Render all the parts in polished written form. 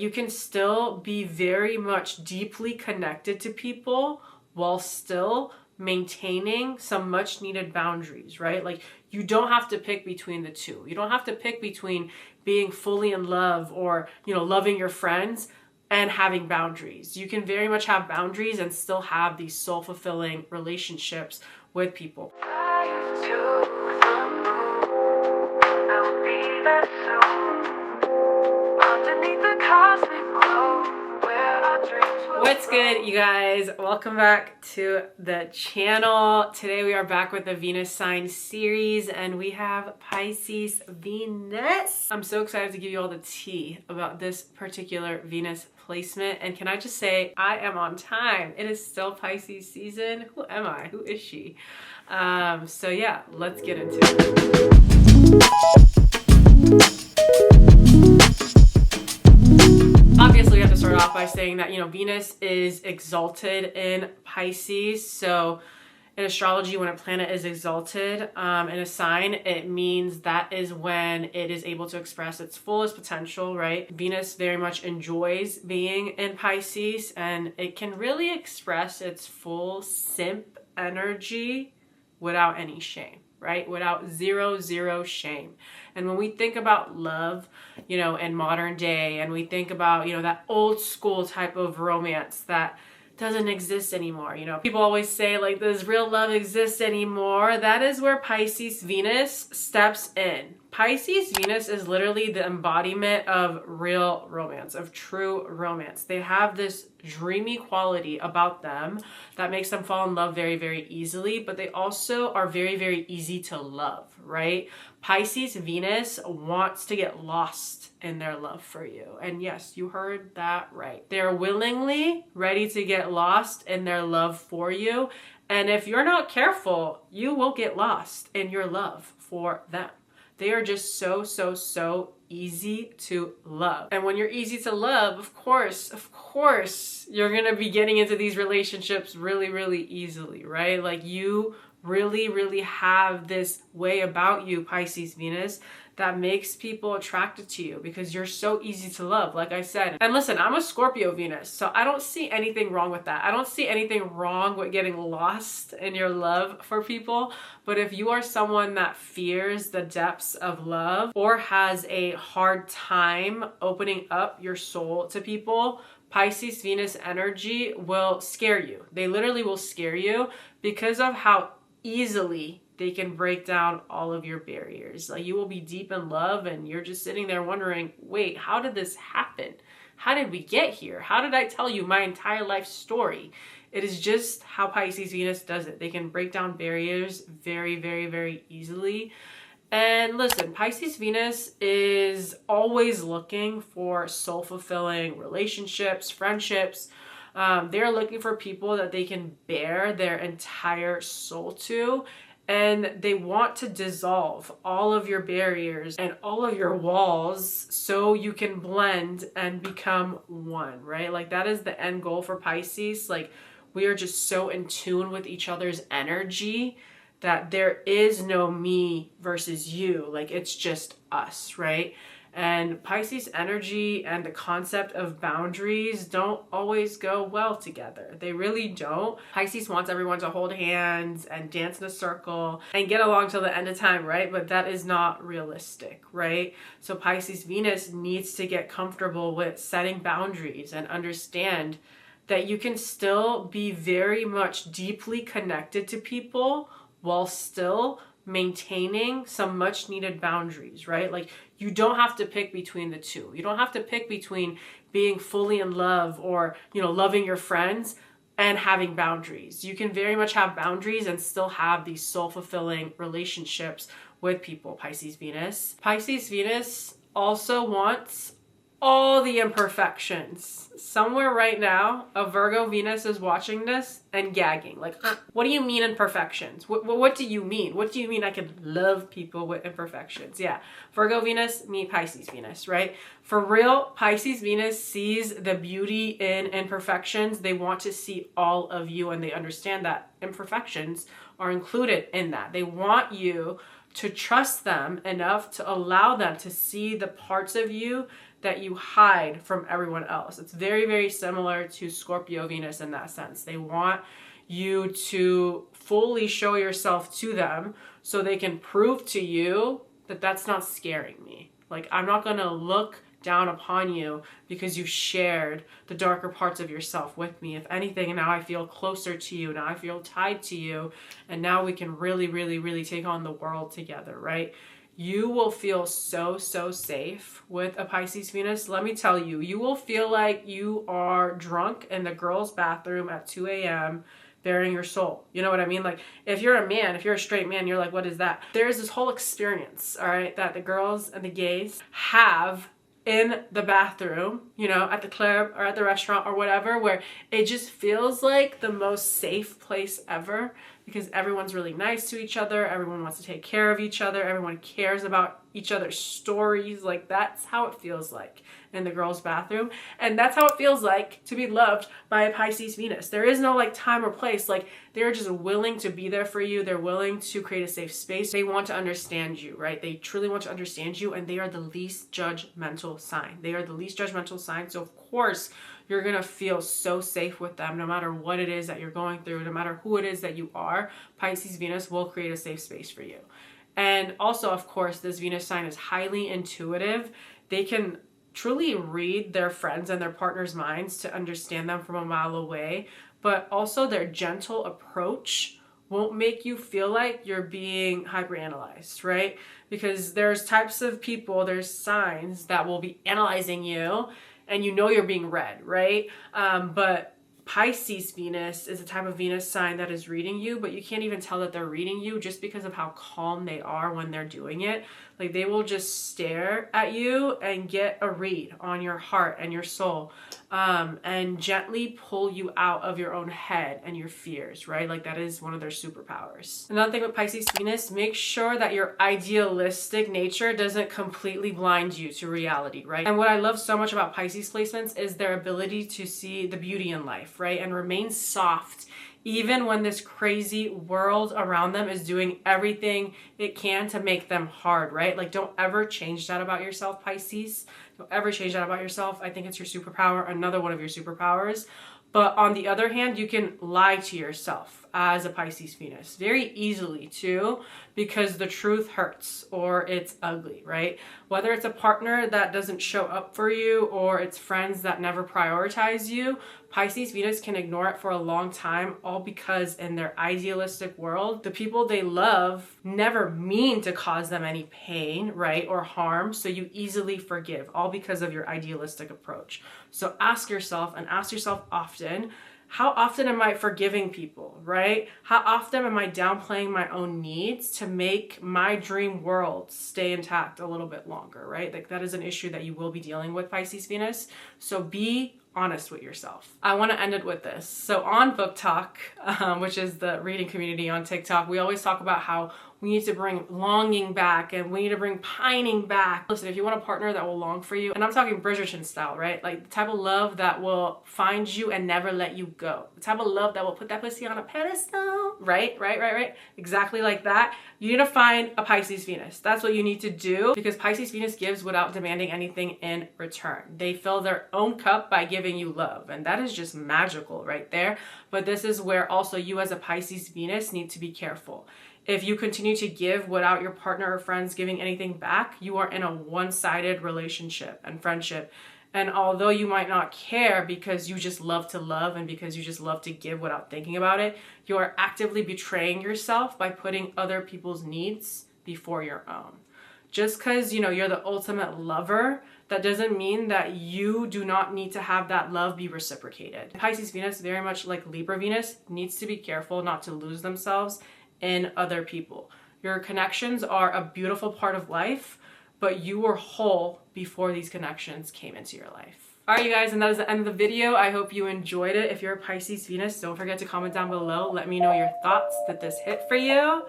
You can still be very much deeply connected to people while still maintaining some much needed boundaries, right? Like, you don't have to pick between the two. You don't have to pick between being fully in love or, loving your friends and having boundaries. You can very much have boundaries and still have these soul-fulfilling relationships with people. What's good, you guys? Welcome back to the channel. Today we are back with the Venus sign series and we have Pisces Venus. I'm so excited to give you all the tea about this particular Venus placement. And can I just say, I am on time. It is still Pisces season. Who am I? Who is she? So yeah, let's get into it. Obviously, we have to start off by saying that, Venus is exalted in Pisces. So in astrology, when a planet is exalted in a sign, it means that is when it is able to express its fullest potential, right? Venus very much enjoys being in Pisces and it can really express its full simp energy without any shame, right? Without zero shame. And when we think about love, in modern day, and we think about, that old school type of romance that doesn't exist anymore. People always say, like, does real love exist anymore? That is where Pisces Venus steps in. Pisces Venus is literally the embodiment of real romance, of true romance. They have this dreamy quality about them that makes them fall in love very, very easily, but they also are very, very easy to love, right? Pisces Venus wants to get lost in their love for you. And yes, you heard that right. They're willingly ready to get lost in their love for you. And if you're not careful, you will get lost in your love for them. They are just so easy to love. And when you're easy to love, of course, you're gonna be getting into these relationships really easily, right? Like, you really have this way about you, Pisces Venus, that makes people attracted to you because you're so easy to love, like I said. And listen, I'm a Scorpio Venus, so I don't see anything wrong with that. I don't see anything wrong with getting lost in your love for people. But if you are someone that fears the depths of love or has a hard time opening up your soul to people, Pisces Venus energy will scare you. They literally will scare you because of how easily they can break down all of your barriers. Like, you will be deep in love and you're just sitting there wondering, wait, how did this happen? How did we get here? How did I tell you my entire life story? It is just how Pisces Venus does it. They can break down barriers very easily. And listen, Pisces Venus is always looking for soul-fulfilling relationships, friendships. They're looking for people that they can bear their entire soul to. And they want to dissolve all of your barriers and all of your walls so you can blend and become one, right? Like, that is the end goal for Pisces. Like, we are just so in tune with each other's energy that there is no me versus you. Like, it's just us, right? And Pisces energy and the concept of boundaries don't always go well together. They really don't. Pisces wants everyone to hold hands and dance in a circle and get along till the end of time, right? But that is not realistic, right? So Pisces Venus needs to get comfortable with setting boundaries and understand that you can still be very much deeply connected to people while still maintaining some much needed boundaries, right? Like, you don't have to pick between the two. You don't have to pick between being fully in love or, loving your friends and having boundaries. You can very much have boundaries and still have these soul-fulfilling relationships with people, Pisces Venus. Pisces Venus also wants all the imperfections. Somewhere right now, a Virgo Venus is watching this and gagging. Like, what do you mean imperfections? What do you mean? What do you mean I could love people with imperfections? Yeah, Virgo Venus, meet Pisces Venus, right? For real, Pisces Venus sees the beauty in imperfections. They want to see all of you and they understand that imperfections are included in that. They want you to trust them enough to allow them to see the parts of you that you hide from everyone else. It's very, very similar to Scorpio Venus in that sense. They want you to fully show yourself to them so they can prove to you that that's not scaring me. Like, I'm not going to look down upon you because you shared the darker parts of yourself with me. If anything, now I feel closer to you. Now I feel tied to you. And now we can really, really, really take on the world together, right? You will feel so, so safe with a Pisces Venus. Let me tell you, you will feel like you are drunk in the girls' bathroom at 2 a.m. bearing your soul. You know what I mean? Like, if you're a man, if you're a straight man, you're like, what is that? There's this whole experience, all right, that the girls and the gays have in the bathroom, you know, at the club or at the restaurant or whatever, where it just feels like the most safe place ever because everyone's really nice to each other. Everyone wants to take care of each other. Everyone cares about each other's stories. Like, that's how it feels like in the girls' bathroom. And that's how it feels like to be loved by a Pisces Venus. There is no like time or place. Like, they're just willing to be there for you. They're willing to create a safe space. They want to understand you, right? They truly want to understand you, and they are the least judgmental sign. They are the least judgmental sign. So of course, you're going to feel so safe with them no matter what it is that you're going through, no matter who it is that you are. Pisces Venus will create a safe space for you. And also, of course, this Venus sign is highly intuitive. They can truly read their friends and their partner's minds to understand them from a mile away, but also their gentle approach won't make you feel like you're being hyperanalyzed, right? Because there's types of people, there's signs that will be analyzing you and you know you're being read, right? But Pisces Venus is a type of Venus sign that is reading you, but you can't even tell that they're reading you just because of how calm they are when they're doing it. Like, they will just stare at you and get a read on your heart and your soul, and gently pull you out of your own head and your fears, right? Like, that is one of their superpowers. Another thing with Pisces Venus, make sure that your idealistic nature doesn't completely blind you to reality, right? And what I love so much about Pisces placements is their ability to see the beauty in life, right? And remain soft even when this crazy world around them is doing everything it can to make them hard, right? Like, don't ever change that about yourself, Pisces. Don't ever change that about yourself. I think it's your superpower, another one of your superpowers. But on the other hand, you can lie to yourself as a Pisces Venus very easily too, because the truth hurts or it's ugly, right? Whether it's a partner that doesn't show up for you or it's friends that never prioritize you, Pisces Venus can ignore it for a long time, all because in their idealistic world, the people they love never mean to cause them any pain, right, or harm, so you easily forgive, all because of your idealistic approach. So ask yourself, and ask yourself often, how often am I forgiving people, right? How often am I downplaying my own needs to make my dream world stay intact a little bit longer, right? Like, that is an issue that you will be dealing with, Pisces Venus. So be honest with yourself. I want to end it with this. So on Book Talk, which is the reading community on TikTok, we always talk about how we need to bring longing back and we need to bring pining back. Listen, if you want a partner that will long for you, and I'm talking Bridgerton style, right? Like, the type of love that will find you and never let you go. The type of love that will put that pussy on a pedestal, right? Exactly like that. You need to find a Pisces Venus. That's what you need to do, because Pisces Venus gives without demanding anything in return. They fill their own cup by giving you love, and that is just magical right there. But this is where also you as a Pisces Venus need to be careful. If you continue to give without your partner or friends giving anything back, you are in a one-sided relationship and friendship. And although you might not care because you just love to love and because you just love to give without thinking about it, you are actively betraying yourself by putting other people's needs before your own. Just because, you know, you're the ultimate lover, that doesn't mean that you do not need to have that love be reciprocated. Pisces Venus, very much like Libra Venus, needs to be careful not to lose themselves in other people. Your connections are a beautiful part of life, but you were whole before these connections came into your life. All right, you guys, and that is the end of the video. I hope you enjoyed it. If you're a Pisces Venus, don't forget to comment down below. Let me know your thoughts. Did this hit for you?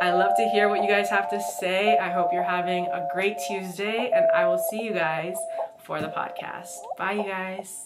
I love to hear what you guys have to say. I hope you're having a great Tuesday, and I will see you guys for the podcast. Bye, you guys.